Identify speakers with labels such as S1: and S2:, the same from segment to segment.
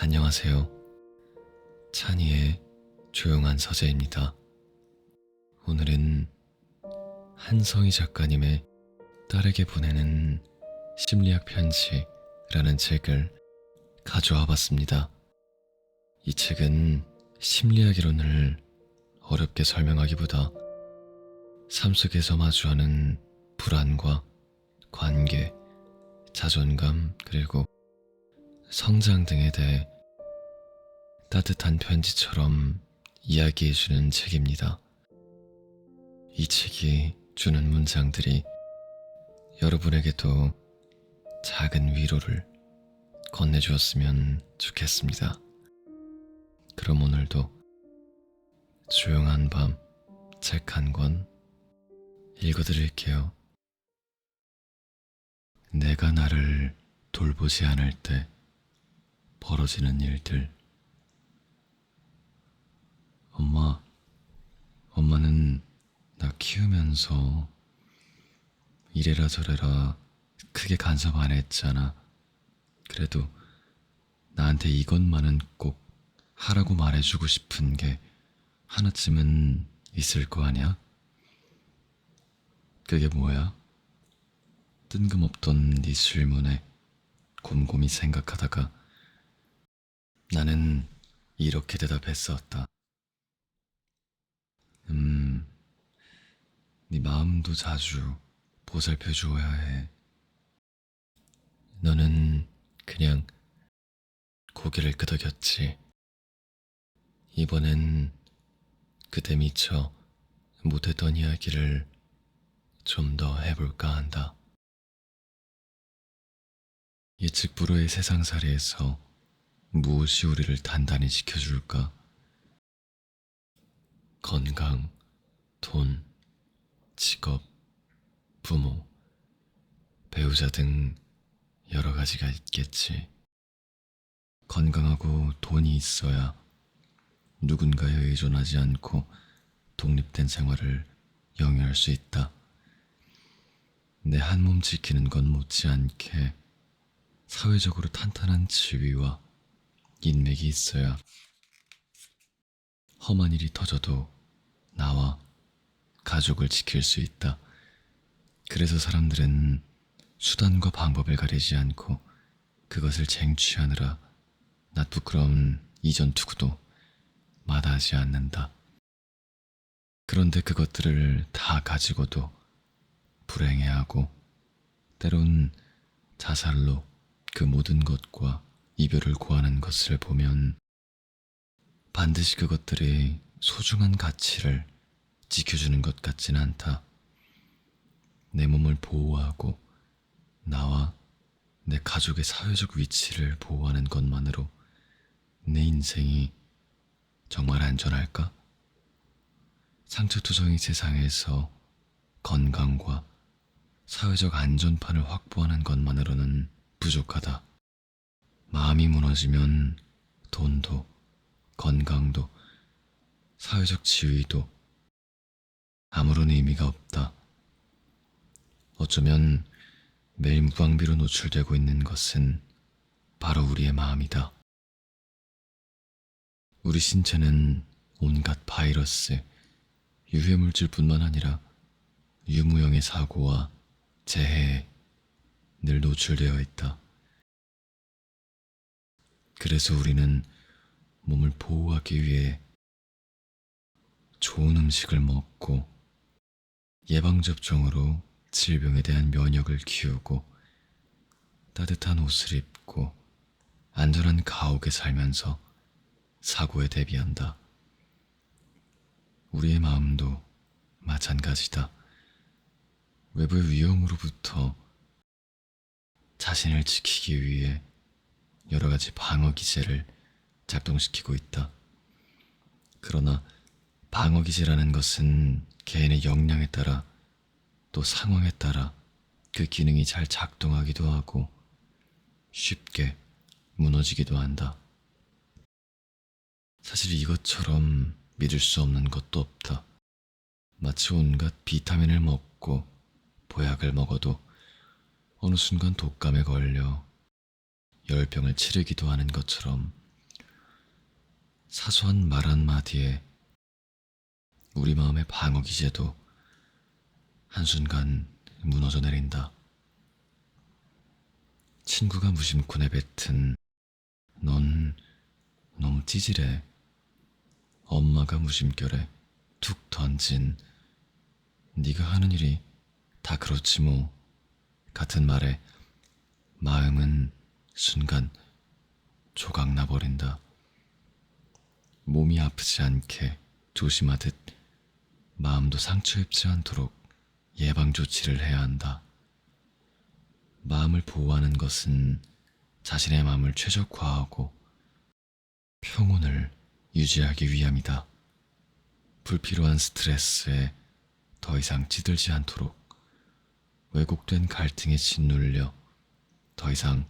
S1: 안녕하세요. 찬이의 조용한 서재입니다. 오늘은 한성희 작가님의 딸에게 보내는 심리학 편지라는 책을 가져와 봤습니다. 이 책은 심리학 이론을 어렵게 설명하기보다 삶 속에서 마주하는 불안과 관계, 자존감, 그리고 성장 등에 대해 따뜻한 편지처럼 이야기해주는 책입니다. 이 책이 주는 문장들이 여러분에게도 작은 위로를 건네주었으면 좋겠습니다. 그럼 오늘도 조용한 밤 책 한 권 읽어드릴게요. 내가 나를 돌보지 않을 때 벌어지는 일들. 엄마는 나 키우면서 이래라 저래라 크게 간섭 안 했잖아. 그래도 나한테 이것만은 꼭 하라고 말해주고 싶은 게 하나쯤은 있을 거 아니야? 그게 뭐야? 뜬금없던 네 질문에 곰곰이 생각하다가 나는 이렇게 대답했었다. 네 마음도 자주 보살펴 주어야 해. 너는 그냥 고개를 끄덕였지. 이번엔 그때 미처 못했던 이야기를 좀 더 해볼까 한다. 예측 불허의 세상살이에서 무엇이 우리를 단단히 지켜줄까? 건강, 돈, 직업, 부모, 배우자 등 여러 가지가 있겠지. 건강하고 돈이 있어야 누군가에 의존하지 않고 독립된 생활을 영위할 수 있다. 내 한 몸 지키는 건 못지않게 사회적으로 탄탄한 지위와 인맥이 있어야 험한 일이 터져도 나와 가족을 지킬 수 있다. 그래서 사람들은 수단과 방법을 가리지 않고 그것을 쟁취하느라 나 부끄러운 이전 투구도 마다하지 않는다. 그런데 그것들을 다 가지고도 불행해하고 때론 자살로 그 모든 것과 이별을 고하는 것을 보면 반드시 그것들이 소중한 가치를 지켜주는 것 같진 않다. 내 몸을 보호하고 나와 내 가족의 사회적 위치를 보호하는 것만으로 내 인생이 정말 안전할까? 상처투성이 세상에서 건강과 사회적 안전판을 확보하는 것만으로는 부족하다. 마음이 무너지면 돈도, 건강도, 사회적 지위도 아무런 의미가 없다. 어쩌면 매일 무방비로 노출되고 있는 것은 바로 우리의 마음이다. 우리 신체는 온갖 바이러스, 유해물질뿐만 아니라 유무형의 사고와 재해에 늘 노출되어 있다. 그래서 우리는 몸을 보호하기 위해 좋은 음식을 먹고 예방접종으로 질병에 대한 면역을 키우고 따뜻한 옷을 입고 안전한 가옥에 살면서 사고에 대비한다. 우리의 마음도 마찬가지다. 외부의 위험으로부터 자신을 지키기 위해 여러 가지 방어 기제를 작동시키고 있다. 그러나 방어 기제라는 것은 개인의 역량에 따라 또 상황에 따라 그 기능이 잘 작동하기도 하고 쉽게 무너지기도 한다. 사실 이것처럼 믿을 수 없는 것도 없다. 마치 온갖 비타민을 먹고 보약을 먹어도 어느 순간 독감에 걸려 열병을 치르기도 하는 것처럼 사소한 말 한마디에 우리 마음의 방어 기제도 한순간 무너져 내린다. 친구가 무심코 내뱉은 넌 너무 찌질해. 엄마가 무심결에 툭 던진 네가 하는 일이 다 그렇지 뭐 같은 말에 마음은 순간 조각나 버린다. 몸이 아프지 않게 조심하듯 마음도 상처 입지 않도록 예방 조치를 해야 한다. 마음을 보호하는 것은 자신의 마음을 최적화하고 평온을 유지하기 위함이다. 불필요한 스트레스에 더 이상 찌들지 않도록 왜곡된 갈등에 짓눌려 더 이상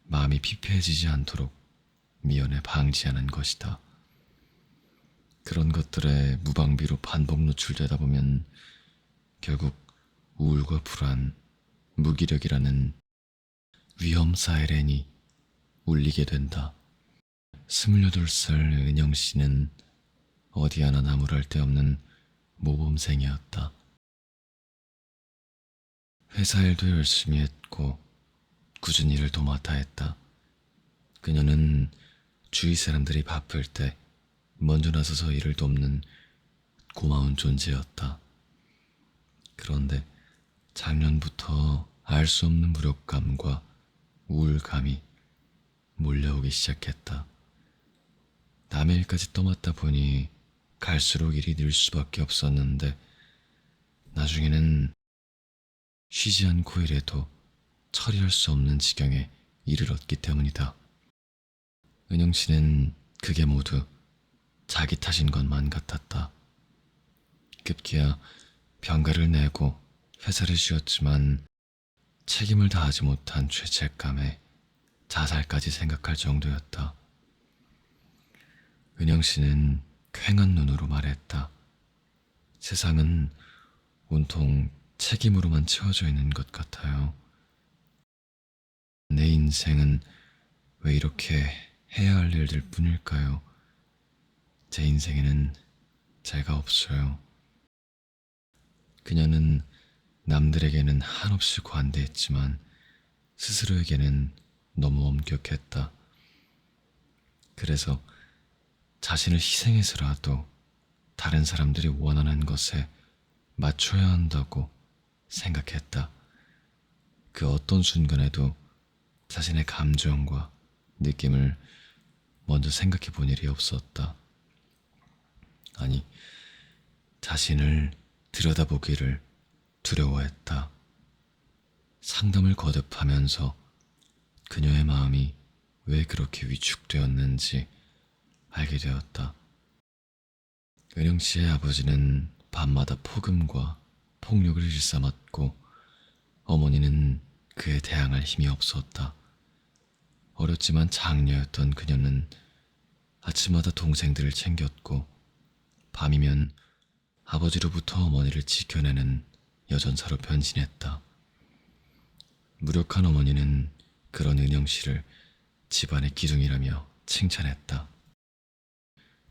S1: 마음이 피폐해지지 않도록 미연에 방지하는 것이다. 그런 것들에 무방비로 반복 노출되다 보면 결국 우울과 불안, 무기력이라는 위험 사이렌이 울리게 된다. 28살 은영 씨는 어디 하나 나무랄 데 없는 모범생이었다. 회사 일도 열심히 했고 꾸준히 일을 도맡아 했다. 그녀는 주위 사람들이 바쁠 때 먼저 나서서 일을 돕는 고마운 존재였다. 그런데 작년부터 알 수 없는 무력감과 우울감이 몰려오기 시작했다. 남의 일까지 떠맡다 보니 갈수록 일이 늘 수밖에 없었는데 나중에는 쉬지 않고 일해도 처리할 수 없는 지경에 이르렀기 때문이다. 은영 씨는 그게 모두 자기 탓인 것만 같았다. 급기야 병가를 내고 회사를 쉬었지만 책임을 다하지 못한 죄책감에 자살까지 생각할 정도였다. 은영 씨는 퀭한 눈으로 말했다. 세상은 온통 책임으로만 채워져 있는 것 같아요. 내 인생은 왜 이렇게 해야 할 일들 뿐일까요? 제 인생에는 제가 없어요. 그녀는 남들에게는 한없이 관대했지만 스스로에게는 너무 엄격했다. 그래서 자신을 희생해서라도 다른 사람들이 원하는 것에 맞춰야 한다고 생각했다. 그 어떤 순간에도 자신의 감정과 느낌을 먼저 생각해 본 일이 없었다. 아니, 자신을 들여다보기를 두려워했다. 상담을 거듭하면서 그녀의 마음이 왜 그렇게 위축되었는지 알게 되었다. 은영 씨의 아버지는 밤마다 폭음과 폭력을 일삼았고 어머니는 그에 대항할 힘이 없었다. 어렸지만 장녀였던 그녀는 아침마다 동생들을 챙겼고 밤이면 아버지로부터 어머니를 지켜내는 여전사로 변신했다. 무력한 어머니는 그런 은영 씨를 집안의 기둥이라며 칭찬했다.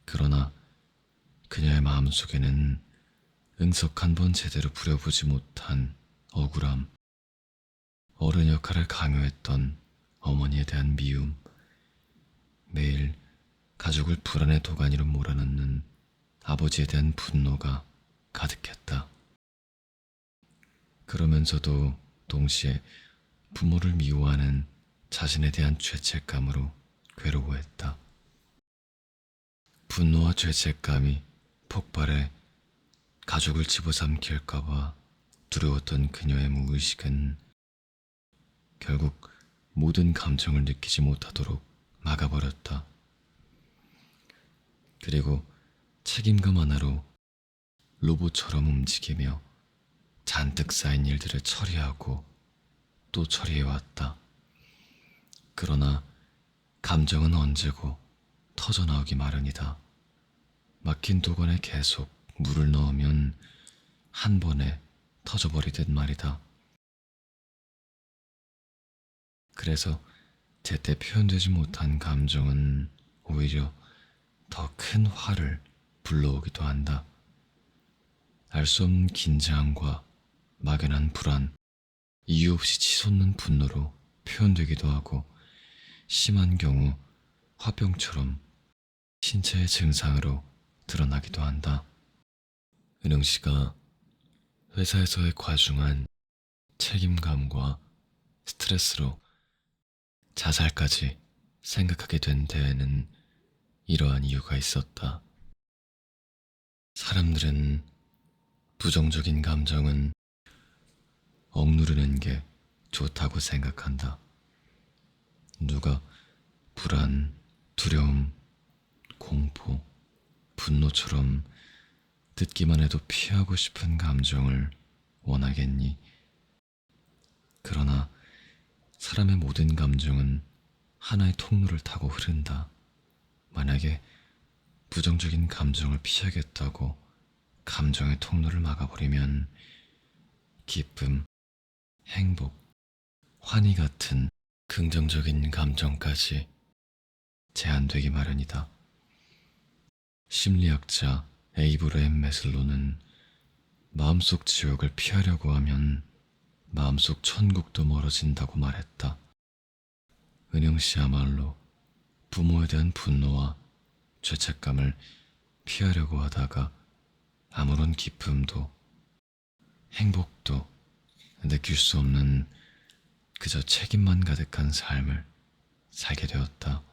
S1: 그러나 그녀의 마음속에는 응석 한 번 제대로 부려보지 못한 억울함, 어른 역할을 강요했던 어머니에 대한 미움, 매일 가족을 불안의 도가니로 몰아넣는 아버지에 대한 분노가 가득했다. 그러면서도 동시에 부모를 미워하는 자신에 대한 죄책감으로 괴로워했다. 분노와 죄책감이 폭발해 가족을 집어삼킬까봐 두려웠던 그녀의 무의식은 결국 모든 감정을 느끼지 못하도록 막아버렸다. 그리고 책임감 하나로 로봇처럼 움직이며 잔뜩 쌓인 일들을 처리하고 또 처리해왔다. 그러나 감정은 언제고 터져나오기 마련이다. 막힌 도관에 계속 물을 넣으면 한 번에 터져버리듯 말이다. 그래서 제때 표현되지 못한 감정은 오히려 더 큰 화를 불러오기도 한다. 알 수 없는 긴장과 막연한 불안, 이유 없이 치솟는 분노로 표현되기도 하고, 심한 경우 화병처럼 신체의 증상으로 드러나기도 한다. 은영 씨가 회사에서의 과중한 책임감과 스트레스로 자살까지 생각하게 된 데에는 이러한 이유가 있었다. 사람들은 부정적인 감정은 억누르는 게 좋다고 생각한다. 누가 불안, 두려움, 공포, 분노처럼 듣기만 해도 피하고 싶은 감정을 원하겠니? 그러나 사람의 모든 감정은 하나의 통로를 타고 흐른다. 만약에 부정적인 감정을 피하겠다고 감정의 통로를 막아버리면 기쁨, 행복, 환희 같은 긍정적인 감정까지 제한되기 마련이다. 심리학자 에이브레임 메슬로는 마음속 지옥을 피하려고 하면 마음속 천국도 멀어진다고 말했다. 은영 씨야말로 부모에 대한 분노와 죄책감을 피하려고 하다가 아무런 기쁨도 행복도 느낄 수 없는 그저 책임만 가득한 삶을 살게 되었다.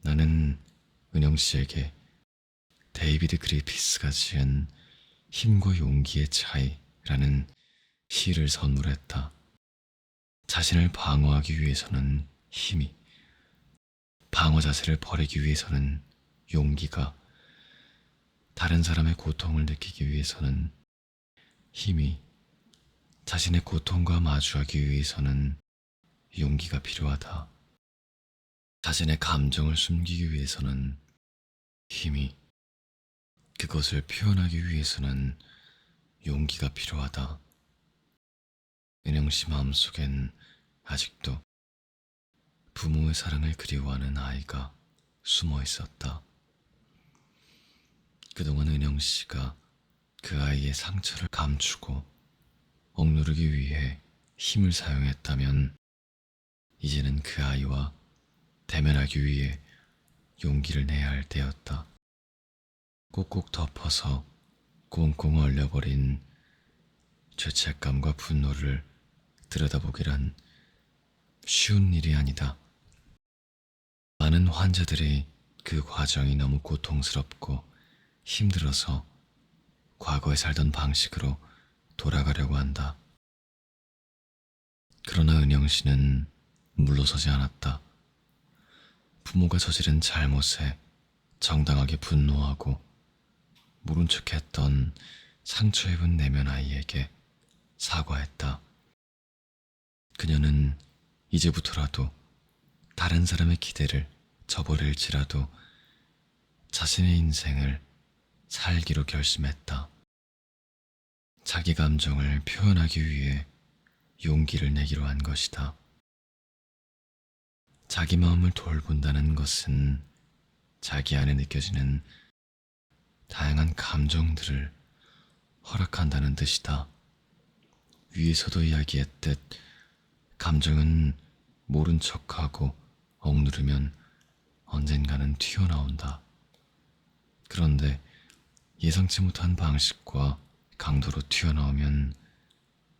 S1: 나는 은영 씨에게 데이비드 그리피스가 지은 힘과 용기의 차이라는 시를 선물했다. 자신을 방어하기 위해서는 힘이, 방어 자세를 버리기 위해서는 용기가, 다른 사람의 고통을 느끼기 위해서는 힘이, 자신의 고통과 마주하기 위해서는 용기가 필요하다. 자신의 감정을 숨기기 위해서는 힘이, 그것을 표현하기 위해서는 용기가 필요하다. 은영 씨 마음속엔 아직도 부모의 사랑을 그리워하는 아이가 숨어 있었다. 그동안 은영 씨가 그 아이의 상처를 감추고 억누르기 위해 힘을 사용했다면 이제는 그 아이와 대면하기 위해 용기를 내야 할 때였다. 꼭꼭 덮어서 꽁꽁 얼려버린 죄책감과 분노를 들여다보기란 쉬운 일이 아니다. 많은 환자들이 그 과정이 너무 고통스럽고 힘들어서 과거에 살던 방식으로 돌아가려고 한다. 그러나 은영 씨는 물러서지 않았다. 부모가 저지른 잘못에 정당하게 분노하고 모른 척했던 상처 입은 내면 아이에게 사과했다. 그녀는 이제부터라도 다른 사람의 기대를 저버릴지라도 자신의 인생을 살기로 결심했다. 자기 감정을 표현하기 위해 용기를 내기로 한 것이다. 자기 마음을 돌본다는 것은 자기 안에 느껴지는 다양한 감정들을 허락한다는 뜻이다. 위에서도 이야기했듯 감정은 모른 척하고 억누르면 언젠가는 튀어나온다. 그런데 예상치 못한 방식과 강도로 튀어나오면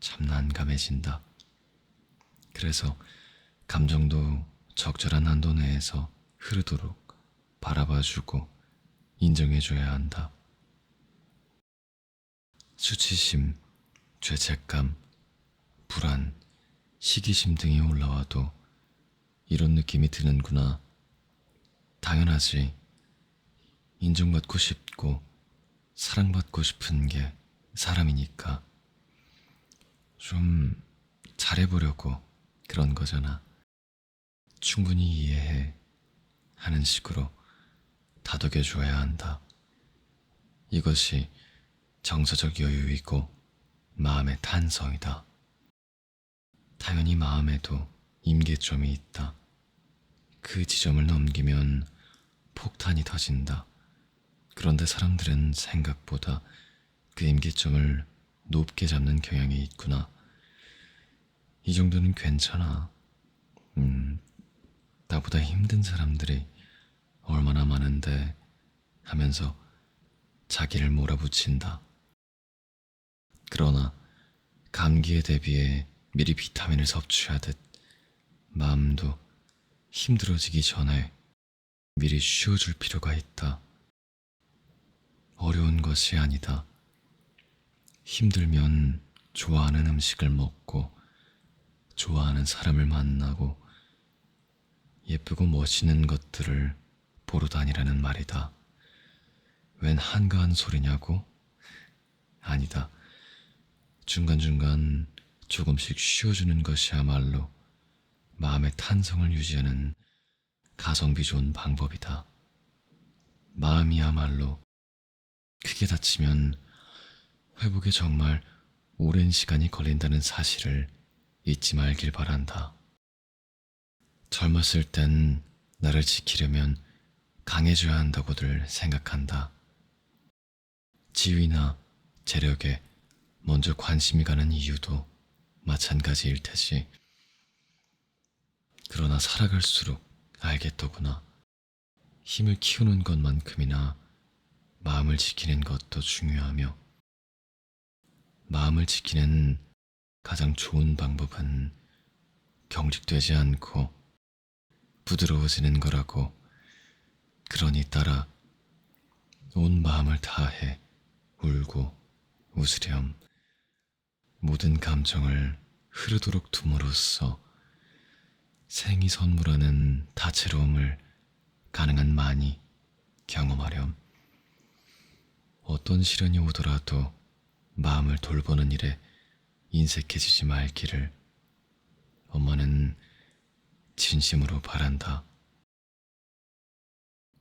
S1: 참 난감해진다. 그래서 감정도 적절한 한도 내에서 흐르도록 바라봐주고 인정해줘야 한다. 수치심, 죄책감, 불안, 시기심 등이 올라와도 이런 느낌이 드는구나. 당연하지. 인정받고 싶고 사랑받고 싶은 게 사람이니까. 좀 잘해보려고 그런 거잖아. 충분히 이해해 하는 식으로 다독여줘야 한다. 이것이 정서적 여유이고 마음의 탄성이다. 당연히 마음에도 임계점이 있다. 그 지점을 넘기면 폭탄이 터진다. 그런데 사람들은 생각보다 그 임계점을 높게 잡는 경향이 있구나. 이 정도는 괜찮아. 나보다 힘든 사람들이 얼마나 많은데 하면서 자기를 몰아붙인다. 그러나 감기에 대비해 미리 비타민을 섭취하듯 마음도 힘들어지기 전에 미리 쉬어줄 필요가 있다. 어려운 것이 아니다. 힘들면 좋아하는 음식을 먹고 좋아하는 사람을 만나고 예쁘고 멋있는 것들을 보러 다니라는 말이다. 웬 한가한 소리냐고? 아니다. 중간중간 조금씩 쉬어주는 것이야말로 마음의 탄성을 유지하는 가성비 좋은 방법이다. 마음이야말로 크게 다치면 회복에 정말 오랜 시간이 걸린다는 사실을 잊지 말길 바란다. 젊었을 땐 나를 지키려면 강해져야 한다고들 생각한다. 지위나 재력에 먼저 관심이 가는 이유도 마찬가지일 테지. 그러나 살아갈수록 알겠더구나. 힘을 키우는 것만큼이나 마음을 지키는 것도 중요하며, 마음을 지키는 가장 좋은 방법은 경직되지 않고 부드러워지는 거라고. 그러니 따라 온 마음을 다해 울고 웃으렴. 모든 감정을 흐르도록 둠으로써 생이 선물하는 다채로움을 가능한 많이 경험하렴. 어떤 시련이 오더라도 마음을 돌보는 일에 인색해지지 말기를 엄마는 진심으로 바란다.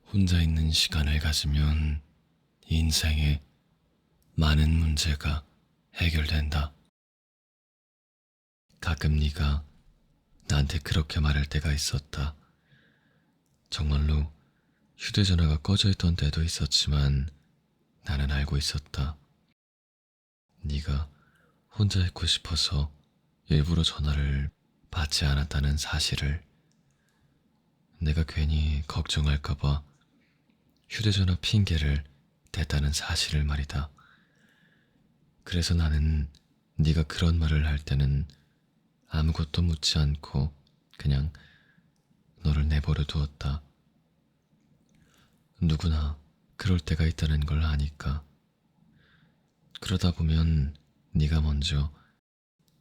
S1: 혼자 있는 시간을 가지면 인생에 많은 문제가 해결된다. 가끔 네가 나한테 그렇게 말할 때가 있었다. 정말로 휴대전화가 꺼져 있던 때도 있었지만 나는 알고 있었다. 네가 혼자 있고 싶어서 일부러 전화를 받지 않았다는 사실을. 내가 괜히 걱정할까봐 휴대전화 핑계를 댔다는 사실을 말이다. 그래서 나는 네가 그런 말을 할 때는 아무것도 묻지 않고 그냥 너를 내버려 두었다. 누구나 그럴 때가 있다는 걸 아니까. 그러다 보면 네가 먼저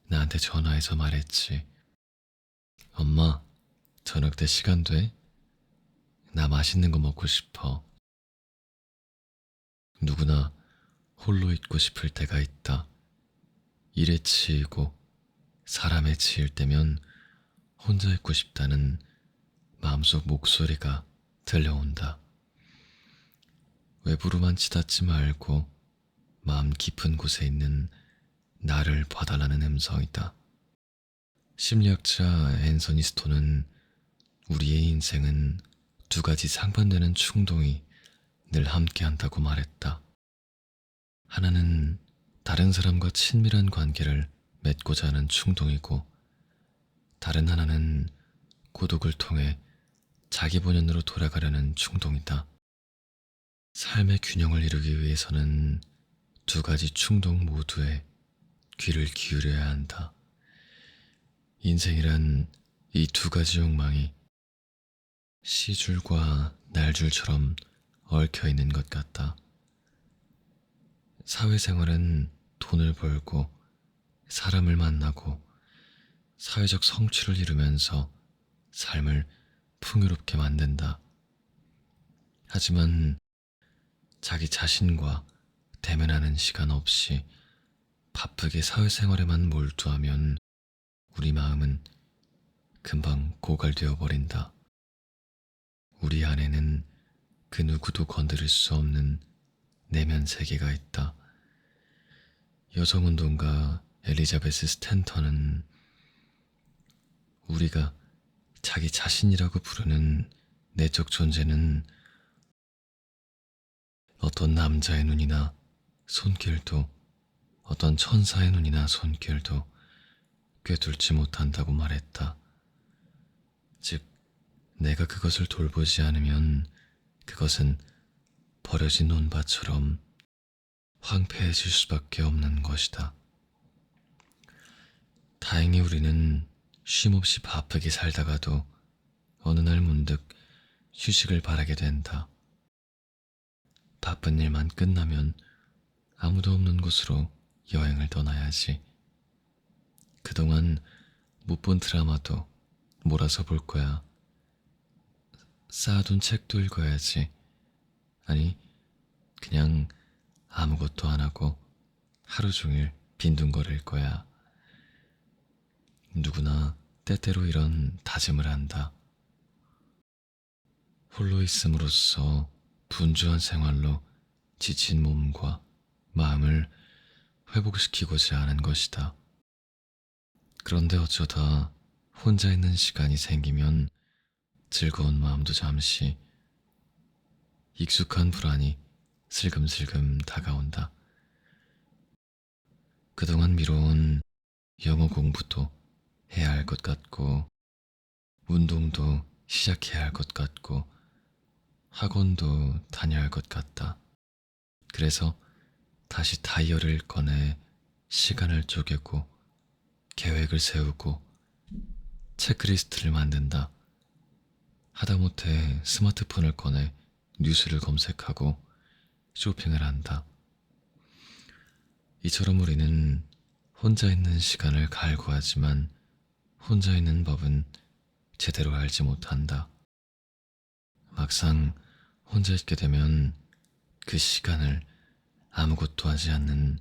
S1: 나한테 전화해서 말했지. 엄마, 저녁 때 시간 돼? 나 맛있는 거 먹고 싶어. 누구나 홀로 있고 싶을 때가 있다. 일에 치이고 사람에 치일 때면 혼자 있고 싶다는 마음속 목소리가 들려온다. 외부로만 치닫지 말고 마음 깊은 곳에 있는 나를 봐달라는 음성이다. 심리학자 앤서니 스톤은 우리의 인생은 두 가지 상반되는 충동이 늘 함께한다고 말했다. 하나는 다른 사람과 친밀한 관계를 맺고자 하는 충동이고, 다른 하나는 고독을 통해 자기 본연으로 돌아가려는 충동이다. 삶의 균형을 이루기 위해서는 두 가지 충동 모두에 귀를 기울여야 한다. 인생이란 이 두 가지 욕망이 시줄과 날줄처럼 얽혀 있는 것 같다. 사회생활은 돈을 벌고 사람을 만나고 사회적 성취를 이루면서 삶을 풍요롭게 만든다. 하지만 자기 자신과 대면하는 시간 없이 바쁘게 사회생활에만 몰두하면 우리 마음은 금방 고갈되어 버린다. 우리 안에는 그 누구도 건드릴 수 없는 내면 세계가 있다. 여성운동가 엘리자베스 스탠턴은 우리가 자기 자신이라고 부르는 내적 존재는 어떤 남자의 눈이나 손길도, 어떤 천사의 눈이나 손길도 꿰뚫지 못한다고 말했다. 즉, 내가 그것을 돌보지 않으면 그것은 버려진 논밭처럼 황폐해질 수밖에 없는 것이다. 다행히 우리는 쉼없이 바쁘게 살다가도 어느 날 문득 휴식을 바라게 된다. 바쁜 일만 끝나면 아무도 없는 곳으로 여행을 떠나야지. 그동안 못 본 드라마도 몰아서 볼 거야. 쌓아둔 책도 읽어야지. 아니, 그냥 아무것도 안 하고 하루 종일 빈둥거릴 거야. 누구나 때때로 이런 다짐을 한다. 홀로 있음으로써 분주한 생활로 지친 몸과 마음을 회복시키고자 하는 것이다. 그런데 어쩌다 혼자 있는 시간이 생기면 즐거운 마음도 잠시, 익숙한 불안이 슬금슬금 다가온다. 그동안 미뤄온 영어 공부도 해야 할 것 같고, 운동도 시작해야 할 것 같고, 학원도 다녀야 할 것 같다. 그래서 다시 다이어리를 꺼내 시간을 쪼개고 계획을 세우고 체크리스트를 만든다. 하다못해 스마트폰을 꺼내 뉴스를 검색하고 쇼핑을 한다. 이처럼 우리는 혼자 있는 시간을 갈구하지만 혼자 있는 법은 제대로 알지 못한다. 막상 혼자 있게 되면 그 시간을 아무것도 하지 않는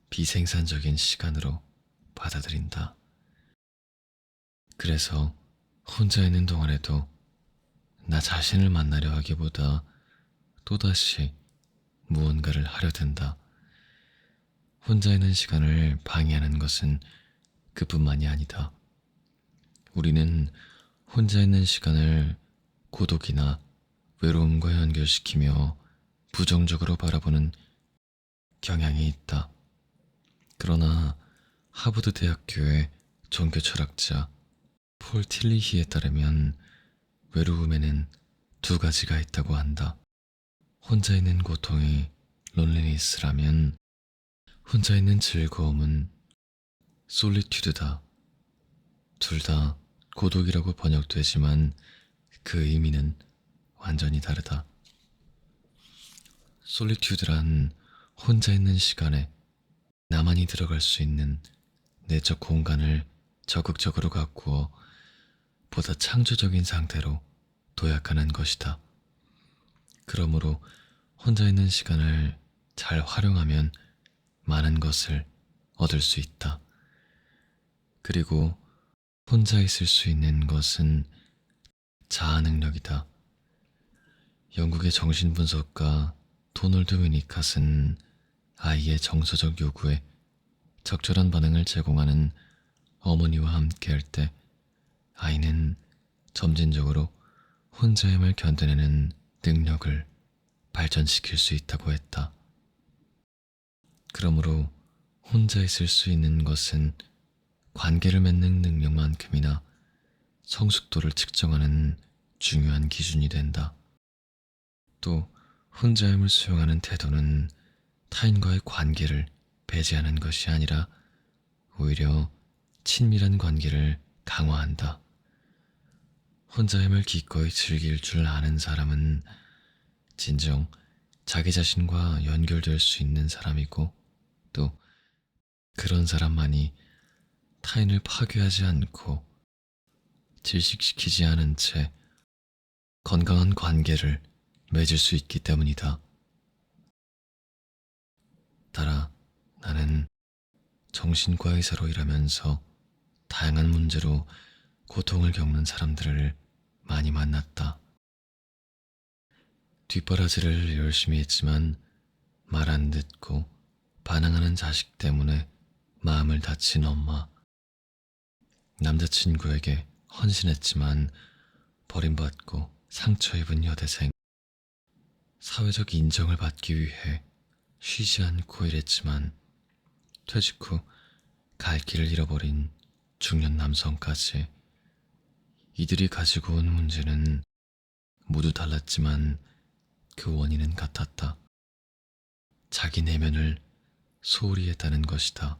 S1: 비생산적인 시간으로 받아들인다. 그래서 혼자 있는 동안에도 나 자신을 만나려 하기보다 또다시 무언가를 하려 든다. 혼자 있는 시간을 방해하는 것은 그뿐만이 아니다. 우리는 혼자 있는 시간을 고독이나 외로움과 연결시키며 부정적으로 바라보는 경향이 있다. 그러나 하버드 대학교의 종교 철학자 폴 틸리히에 따르면 외로움에는 두 가지가 있다고 한다. 혼자 있는 고통이 론리니스라면 혼자 있는 즐거움은 솔리튜드다. 둘 다 고독이라고 번역되지만 그 의미는 완전히 다르다. 솔리튜드란 혼자 있는 시간에 나만이 들어갈 수 있는 내적 공간을 적극적으로 가꾸어 보다 창조적인 상태로 도약하는 것이다. 그러므로 혼자 있는 시간을 잘 활용하면 많은 것을 얻을 수 있다. 그리고 혼자 있을 수 있는 것은 자아 능력이다. 영국의 정신분석가 도널드 위니캇은 아이의 정서적 요구에 적절한 반응을 제공하는 어머니와 함께할 때 아이는 점진적으로 혼자임을 견뎌내는 능력을 발전시킬 수 있다고 했다. 그러므로 혼자 있을 수 있는 것은 관계를 맺는 능력만큼이나 성숙도를 측정하는 중요한 기준이 된다. 또 혼자임을 수용하는 태도는 타인과의 관계를 배제하는 것이 아니라 오히려 친밀한 관계를 강화한다. 혼자임을 기꺼이 즐길 줄 아는 사람은 진정 자기 자신과 연결될 수 있는 사람이고 또 그런 사람만이 타인을 파괴하지 않고 질식시키지 않은 채 건강한 관계를 맺을 수 있기 때문이다. 따라 나는 정신과 의사로 일하면서 다양한 문제로 고통을 겪는 사람들을 많이 만났다. 뒷바라지를 열심히 했지만 말 안 듣고 반항하는 자식 때문에 마음을 다친 엄마, 남자친구에게 헌신했지만 버림받고 상처 입은 여대생, 사회적 인정을 받기 위해 쉬지 않고 일했지만 퇴직 후 갈 길을 잃어버린 중년 남성까지 이들이 가지고 온 문제는 모두 달랐지만 그 원인은 같았다. 자기 내면을 소홀히 했다는 것이다.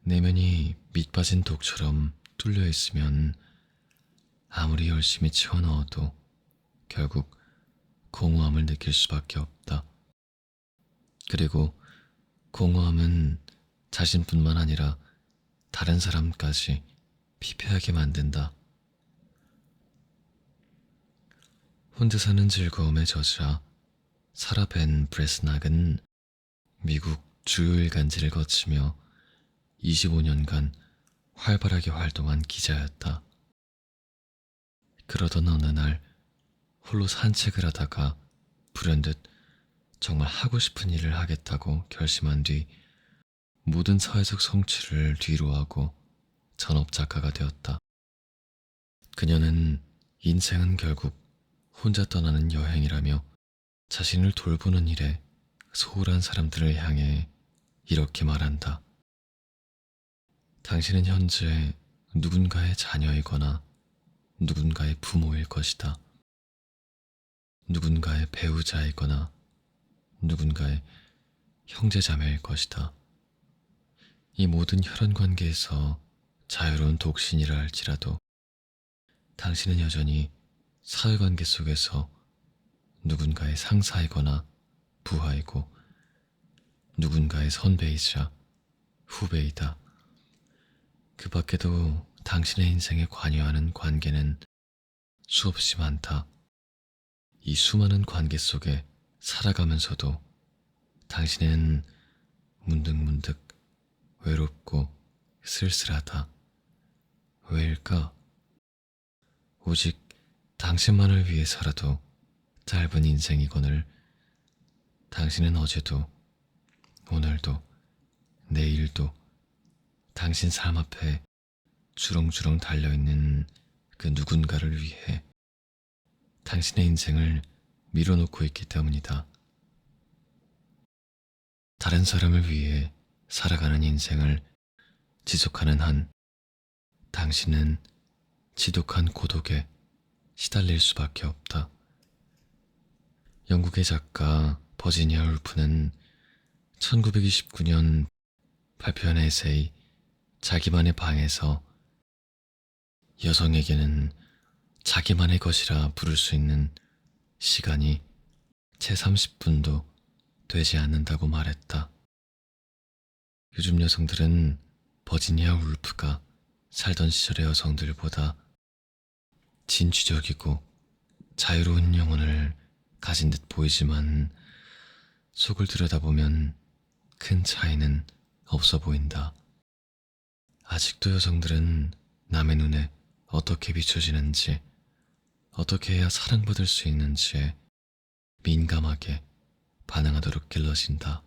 S1: 내면이 밑빠진 독처럼 뚫려 있으면 아무리 열심히 채워넣어도 결국 공허함을 느낄 수밖에 없다. 그리고 공허함은 자신뿐만 아니라 다른 사람까지 피폐하게 만든다. 혼자 사는 즐거움의 저자 사라 벤 브레스낙은 미국 주요 일간지를 거치며 25년간 활발하게 활동한 기자였다. 그러던 어느 날 홀로 산책을 하다가 불현듯 정말 하고 싶은 일을 하겠다고 결심한 뒤 모든 사회적 성취를 뒤로하고 전업 작가가 되었다. 그녀는 인생은 결국 혼자 떠나는 여행이라며 자신을 돌보는 일에 소홀한 사람들을 향해 이렇게 말한다. 당신은 현재 누군가의 자녀이거나 누군가의 부모일 것이다. 누군가의 배우자이거나 누군가의 형제자매일 것이다. 이 모든 혈연 관계에서 자유로운 독신이라 할지라도 당신은 여전히 사회관계 속에서 누군가의 상사이거나 부하이고 누군가의 선배이자 후배이다. 그 밖에도 당신의 인생에 관여하는 관계는 수없이 많다. 이 수많은 관계 속에 살아가면서도 당신은 문득문득 외롭고 쓸쓸하다. 왜일까? 오직 당신만을 위해서라도 짧은 인생이거늘 당신은 어제도 오늘도 내일도 당신 삶 앞에 주렁주렁 달려있는 그 누군가를 위해 당신의 인생을 밀어놓고 있기 때문이다. 다른 사람을 위해 살아가는 인생을 지속하는 한 당신은 지독한 고독에 시달릴 수밖에 없다. 영국의 작가 버지니아 울프는 1929년 발표한 에세이 자기만의 방에서 여성에게는 자기만의 것이라 부를 수 있는 시간이 채 30분도 되지 않는다고 말했다. 요즘 여성들은 버지니아 울프가 살던 시절의 여성들보다 진취적이고 자유로운 영혼을 가진 듯 보이지만 속을 들여다보면 큰 차이는 없어 보인다. 아직도 여성들은 남의 눈에 어떻게 비춰지는지, 어떻게 해야 사랑받을 수 있는지에 민감하게 반응하도록 길러진다.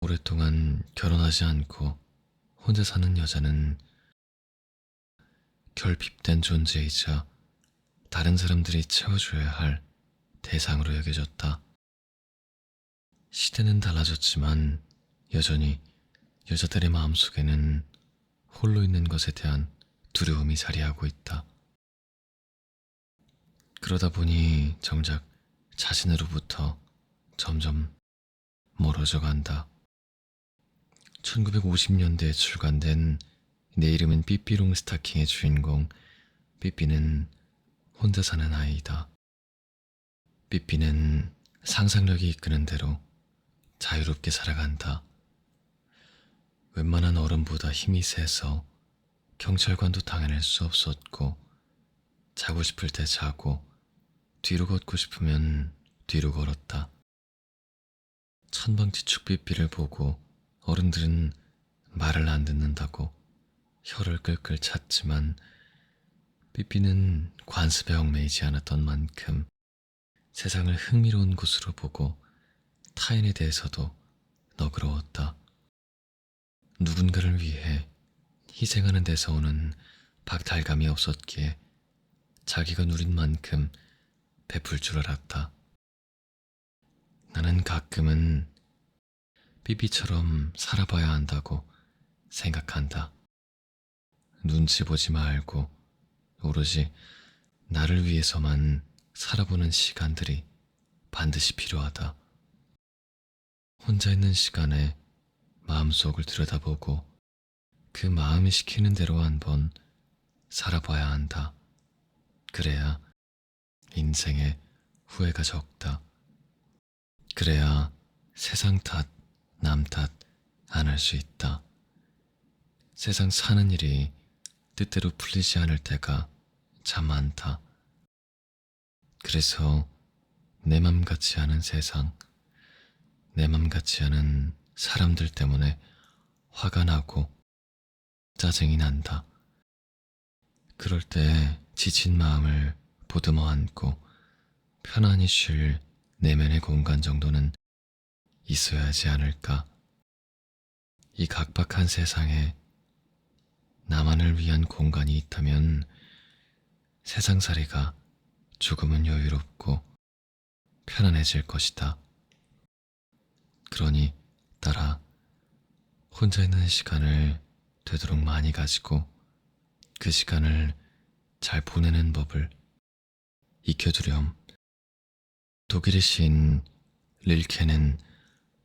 S1: 오랫동안 결혼하지 않고 혼자 사는 여자는 결핍된 존재이자 다른 사람들이 채워줘야 할 대상으로 여겨졌다. 시대는 달라졌지만 여전히 여자들의 마음속에는 홀로 있는 것에 대한 두려움이 자리하고 있다. 그러다 보니 정작 자신으로부터 점점 멀어져 간다. 1950년대에 출간된 내 이름은 삐삐롱 스타킹의 주인공 삐삐는 혼자 사는 아이이다. 삐삐는 상상력이 이끄는 대로 자유롭게 살아간다. 웬만한 어른보다 힘이 세서 경찰관도 당해낼 수 없었고 자고 싶을 때 자고 뒤로 걷고 싶으면 뒤로 걸었다. 천방지축 삐삐를 보고 어른들은 말을 안 듣는다고 혀를 끌끌 찼지만 삐삐는 관습에 얽매이지 않았던 만큼 세상을 흥미로운 곳으로 보고 타인에 대해서도 너그러웠다. 누군가를 위해 희생하는 데서 오는 박탈감이 없었기에 자기가 누린 만큼 베풀 줄 알았다. 나는 가끔은 삐삐처럼 살아봐야 한다고 생각한다. 눈치 보지 말고 오로지 나를 위해서만 살아보는 시간들이 반드시 필요하다. 혼자 있는 시간에 마음속을 들여다보고 그 마음이 시키는 대로 한번 살아봐야 한다. 그래야 인생에 후회가 적다. 그래야 세상 탓, 남 탓 안 할 수 있다. 세상 사는 일이 뜻대로 풀리지 않을 때가 참 많다. 그래서 내 맘 같지 않은 세상, 내 맘 같지 않은 사람들 때문에 화가 나고 짜증이 난다. 그럴 때 지친 마음을 보듬어 안고 편안히 쉴 내면의 공간 정도는 있어야 하지 않을까. 이 각박한 세상에 나만을 위한 공간이 있다면 세상살이가 조금은 여유롭고 편안해질 것이다. 그러니 따라 혼자 있는 시간을 되도록 많이 가지고 그 시간을 잘 보내는 법을 익혀두렴. 독일의 시인 릴케는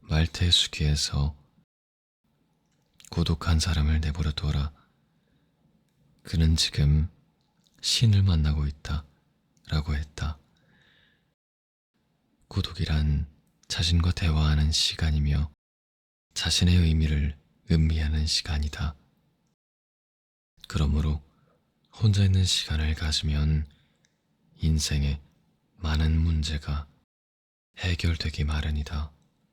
S1: 말테의 수기에서 고독한 사람을 내버려 둬라. 그는 지금 신을 만나고 있다. 라고 했다. 고독이란 자신과 대화하는 시간이며 자신의 의미를 음미하는 시간이다. 그러므로 혼자 있는 시간을 가지면 인생의 많은 문제가 해결되기 마련이다.